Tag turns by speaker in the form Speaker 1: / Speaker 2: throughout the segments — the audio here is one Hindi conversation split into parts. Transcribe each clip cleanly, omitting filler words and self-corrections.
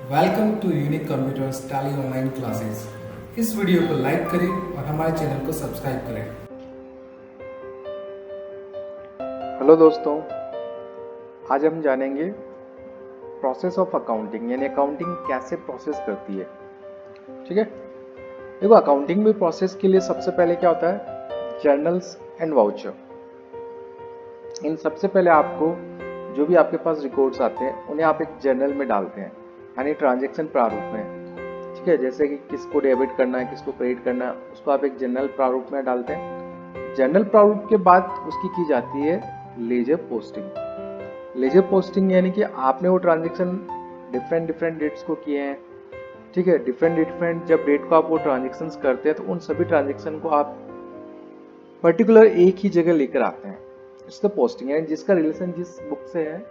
Speaker 1: Welcome to unique computers tally online classes. इस वीडियो को लाइक करें और हमारे चैनल को सब्सक्राइब करें।
Speaker 2: हेलो दोस्तों, आज हम जानेंगे प्रोसेस ऑफ अकाउंटिंग, यानी अकाउंटिंग कैसे प्रोसेस करती है। ठीक है, देखो अकाउंटिंग में प्रोसेस के लिए सबसे पहले क्या होता है, जर्नल्स एंड वाउचर। इन सबसे पहले आपको जो भी आपके पास रिकॉर्ड्स आते हैं उन्हें आप एक जर्नल में डालते हैं, यानी ट्रांजैक्शन प्रारूप में। ठीक है, जैसे कि किसको डेबिट करना है, किसको क्रेडिट करना है, उसको आप एक जर्नल प्रारूप में डालते हैं। जर्नल प्रारूप के बाद उसकी की जाती है लेजर पोस्टिंग। लेजर पोस्टिंग यानी कि आपने वो ट्रांजैक्शन डिफरेंट डिफरेंट डेट्स को किए हैं। ठीक है, डिफरेंट डिफरेंट जब डेट को आप वो ट्रांजेक्शन्स करते हैं तो उन सभी ट्रांजेक्शन को आप पर्टिकुलर एक ही जगह लेकर आते हैं। इट्स द पोस्टिंग, यानी जिसका रिलेशन जिस बुक से है।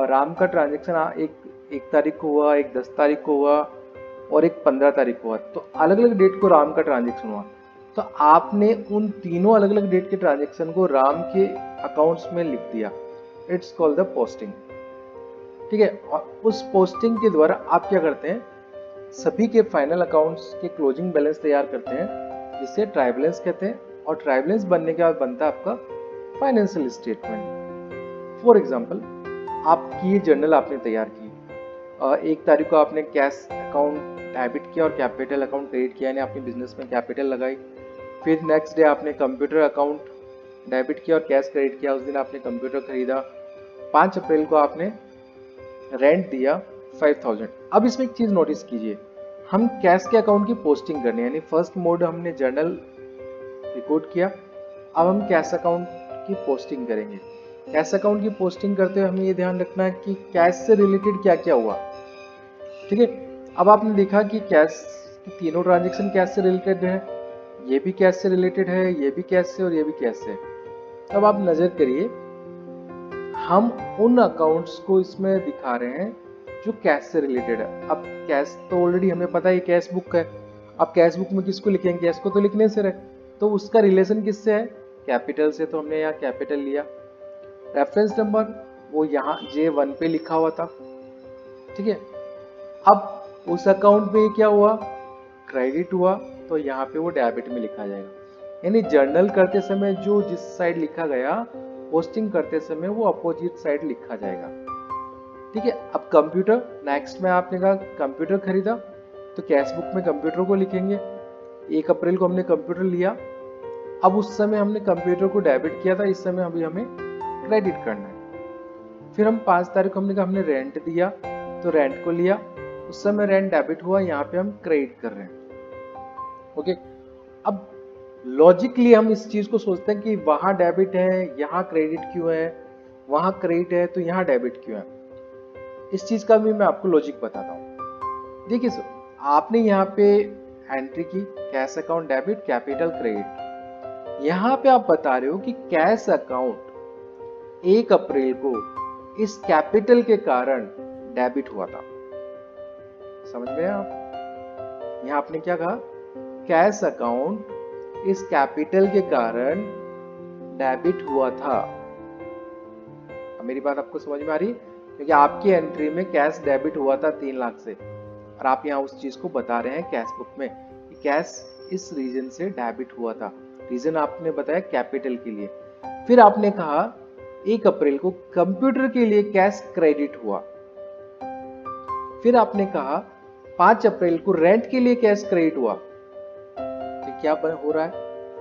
Speaker 2: राम का ट्रांजेक्शन एक तारीख को हुआ, एक 10 तारीख को हुआ और एक 15 तारीख को हुआ, तो अलग अलग डेट को राम का ट्रांजेक्शन हुआ। तो आपने उन तीनों अलग अलग डेट के ट्रांजेक्शन को राम के अकाउंट्स में लिख दिया। It's called the posting. ठीक है, और उस पोस्टिंग के द्वारा आप क्या करते हैं, सभी के फाइनल अकाउंट्स के क्लोजिंग बैलेंस तैयार करते हैं, जिसे ट्राई बैलेंस कहते हैं। और ट्राई बैलेंस बनने के बाद बनता है आपका फाइनेंशियल स्टेटमेंट। फॉर एग्जाम्पल, आपकी ये जर्नल आपने तैयार की, एक तारीख को आपने कैश अकाउंट डेबिट किया और कैपिटल अकाउंट क्रेडिट किया, यानी आपने बिजनेस में कैपिटल लगाई। फिर नेक्स्ट डे आपने कंप्यूटर अकाउंट डेबिट किया और कैश क्रेडिट किया, उस दिन आपने कंप्यूटर खरीदा। 5 अप्रैल को आपने रेंट दिया 5000। अब इसमें एक चीज नोटिस कीजिए, हम कैश के अकाउंट की पोस्टिंग करनी है, यानी फर्स्ट मोड हमने जर्नल रिकॉर्ड किया। अब हम कैश अकाउंट की पोस्टिंग करेंगे। कैश अकाउंट की पोस्टिंग करते हुए हमें ये ध्यान रखना है कि कैश से रिलेटेड क्या क्या हुआ। ठीक है, अब आपने देखा कि कैश की तीनों ट्रांजेक्शन कैश से रिलेटेड है, ये भी कैश से रिलेटेड है, ये भी कैश से और ये भी कैश से। अब आप नजर करिए, हम उन अकाउंट्स को इसमें दिखा रहे हैं जो कैश से रिलेटेड है। अब कैश तो ऑलरेडी हमें पता है कैश बुक है। अब कैश बुक में किसको लिखेंगे, कैश को तो लिखने से रहे, तो उसका रिलेशन किससे है, कैपिटल से, तो हमने यहाँ कैपिटल लिया। रेफरेंस नंबर वो यहाँ J1 पे लिखा हुआ था। ठीक है, अब उस अकाउंट में क्या हुआ, क्रेडिट हुआ, तो यहाँ पे वो डेबिट में लिखा जाएगा। यानी जर्नल करते समय जो जिस साइड लिखा गया, पोस्टिंग करते समय वो अपोजिट साइड लिखा जाएगा। ठीक है, अब कंप्यूटर, नेक्स्ट में आपने कहा कंप्यूटर खरीदा, तो कैश बुक में कंप्यूटर को लिखेंगे। 1 अप्रैल को हमने कंप्यूटर लिया, अब उस समय हमने कंप्यूटर को डेबिट किया था, इस समय अभी हमें क्रेडिट करना है। फिर हम 5 तारीख को हमने कहा हमने रेंट दिया, तो रेंट को लिया, उस समय रेंट डेबिट हुआ, यहाँ पे हम क्रेडिट कर रहे हैं। ओके, अब लॉजिकली हम इस चीज को सोचते हैं कि वहां डेबिट है, यहाँ क्रेडिट क्यों है, वहां क्रेडिट है तो यहाँ डेबिट क्यों है। इस चीज का भी मैं आपको लॉजिक बताता हूँ। देखिए सर, आपने यहाँ पे एंट्री की cash account debit capital credit. यहाँ पे आप बता रहे हो कि कैश अकाउंट 1 अप्रैल को इस कैपिटल के कारण डेबिट हुआ था। समझ गए आप, यहाँ आपने क्या कहा, कैश अकाउंट इस कैपिटल के कारण डेबिट हुआ था। अब मेरी बात आपको समझ में आ रही है, क्योंकि आपकी एंट्री में कैश डेबिट हुआ था 3 लाख से, और आप यहाँ उस चीज को बता रहे हैं कैश बुक में कि कैश इस रीजन से डेबिट हुआ था। रीजन आपने बताया कैपिटल के लिए। फिर आपने कहा 1 अप्रैल को कंप्यूटर के लिए कैश क्रेडिट हुआ। फिर आपने कहा 5 अप्रैल को रेंट के लिए कैश क्रेडिट हुआ। तो क्या हो रहा है,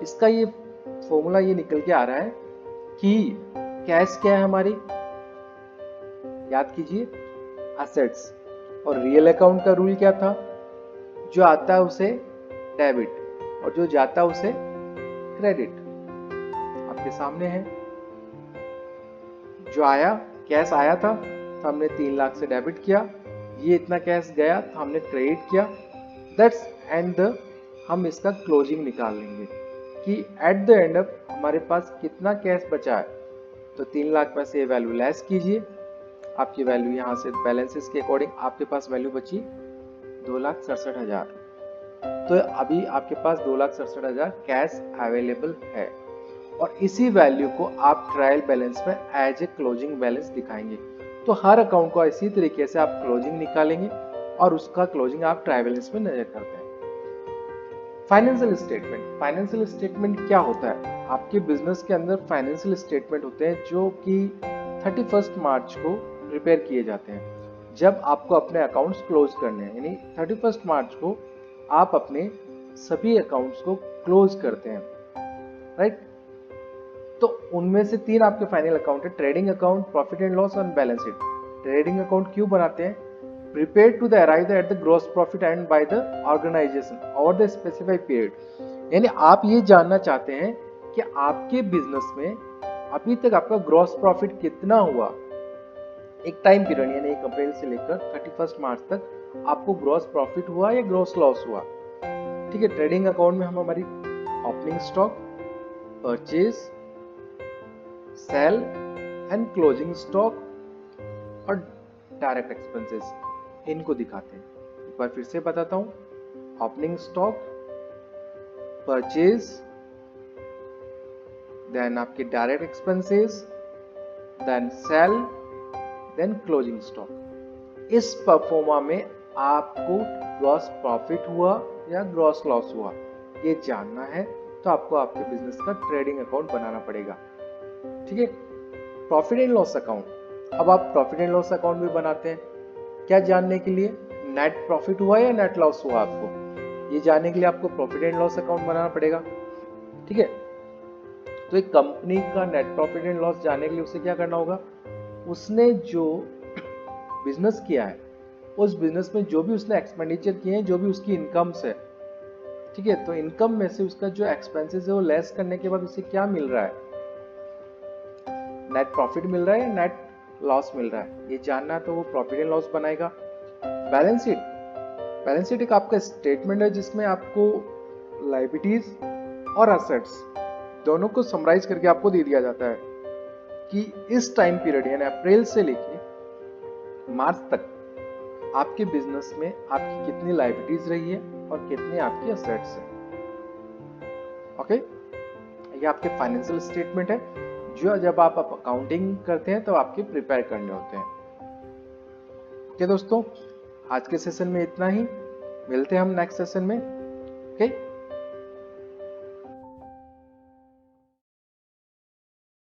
Speaker 2: इसका ये फॉर्मूला ये निकल के आ रहा है कि कैश क्या है हमारी, याद कीजिए, असेट्स। और रियल अकाउंट का रूल क्या था, जो आता है उसे डेबिट और जो जाता है उसे क्रेडिट। आपके सामने है, जो आया कैश आया था तो हमने 3 लाख से डेबिट किया, ये इतना कैश गया तो हमने क्रेडिट किया। दैट्स एंड हम इसका क्लोजिंग निकाल लेंगे कि एट द एंड हमारे पास कितना कैश बचा है। तो 3 लाख में से ये वैल्यू लेस कीजिए, आपकी वैल्यू यहाँ से बैलेंसेस के अकॉर्डिंग आपके पास वैल्यू बची 2,67,000। तो अभी आपके पास 2,67,000 कैश अवेलेबल है, और इसी वैल्यू को आप ट्रायल बैलेंस में एज ए क्लोजिंग बैलेंस दिखाएंगे। तो हर अकाउंट को इसी तरीके से आप क्लोजिंग निकालेंगे और उसका क्लोजिंग आप ट्रायल बैलेंस में नजर करते हैं। फाइनेंशियल स्टेटमेंट क्या होता है? आपके बिजनेस के अंदर फाइनेंशियल स्टेटमेंट होते हैं जो कि 31 मार्च को प्रिपेयर किए जाते हैं। जब आपको अपने अकाउंट्स क्लोज करने हैं, यानी 31 मार्च को आप अपने सभी अकाउंट्स को क्लोज करते हैं, राइट? तो उनमें से 3 आपके फाइनल अकाउंट है, trading account, profit and loss और बैलेंस शीट। ट्रेडिंग अकाउंट क्यों बनाते हैं? Prepared to the arrive at the gross profit earned by the organization over the specified period। यानी आप ये जानना चाहते हैं कि आपके बिजनेस में अभी तक आपका ग्रॉस प्रॉफिट कितना हुआ, एक टाइम पीरियड यानी 1 अप्रैल से लेकर 31 मार्च तक आपको ग्रॉस प्रॉफिट हुआ या ग्रॉस लॉस हुआ। ठीक है, ट्रेडिंग अकाउंट में हम हमारी opening stock, purchase, sale and closing stock और डायरेक्ट एक्सपेंसेस इनको दिखाते हैं। एक बार फिर से बताता हूं, ओपनिंग स्टॉक, परचेज, देन आपके direct expenses, then sale, then closing stock. इस परफॉर्मा में आपको ग्रॉस प्रॉफिट हुआ या ग्रॉस लॉस हुआ ये जानना है, तो आपको आपके बिजनेस का ट्रेडिंग अकाउंट बनाना पड़ेगा। ठीक है, प्रॉफिट एंड लॉस अकाउंट, अब आप प्रॉफिट एंड लॉस अकाउंट भी बनाते हैं क्या जानने के लिए? नेट प्रॉफिट हुआ या नेट लॉस हुआ आपको, ये जानने के लिए आपको प्रॉफिट एंड लॉस अकाउंट बनाना पड़ेगा। ठीक है, तो एक कंपनी का नेट प्रॉफिट एंड लॉस जानने के लिए उसे क्या करना होगा? उसने जो बिजनेस किया है उस बिजनेस में जो भी उसने एक्सपेंडिचर किए हैं, जो भी उसकी इनकम्स है, ठीक है, तो इनकम में से उसका जो एक्सपेंसेस है वो लेस करने के बाद उसे क्या मिल रहा है? नेट प्रॉफिट मिल रहा है या नेट लॉस मिल रहा है, ये जानना है, तो वो प्रॉफिट एंड लॉस बनाएगा। बैलेंस शीट एक आपका स्टेटमेंट है जिसमें आपको लायबिलिटीज और एसेट्स दोनों को समराइज करके आपको दे दिया जाता है कि इस टाइम पीरियड यानी अप्रैल से लेके मार्च तक आपके बिजनेस में आपकी कितनी लायबिलिटीज रही है और कितनी आपकी एसेट्स है। ओके, ये आपके फाइनेंशियल स्टेटमेंट है जो जब आप अकाउंटिंग करते हैं तो आपके प्रिपेयर करने होते हैं। ओके दोस्तों, आज के सेशन में इतना ही, मिलते हैं हम नेक्स्ट सेशन में। ओके।